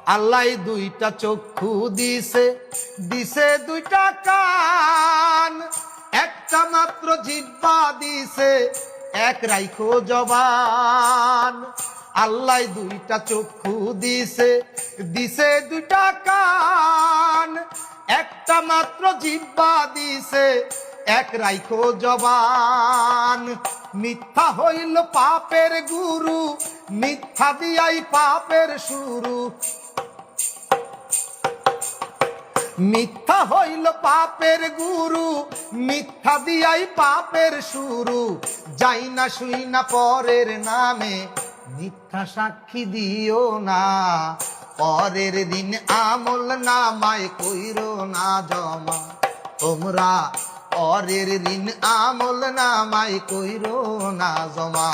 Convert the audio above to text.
আল্লাহ দুইটা চক্ষু দিছে, দিছে দুইটা কান, একটা মাত্র জিহ্বা দিছে, এক রাইখো জবান। আল্লাহ দুইটা চক্ষু দিছে, দিছে দুইটা কান, একটা মাত্র জিহ্বা দিছে, এক রাইখো জবান। মিথ্যা হইল পাপের গুরু, মিথ্যা দিয়াই পাপের শুরু। মিথ্যা হইল পাপের গুরু, মিথ্যা দিয়াই পাপের শুরু। যাই না শুই না পরের নামে, মিথ্যা সাক্ষী দিও না। পরের দিন আমল নামায় কইরো না জমা, তোমরা পরের দিন আমল নামায় কইরো না জমা।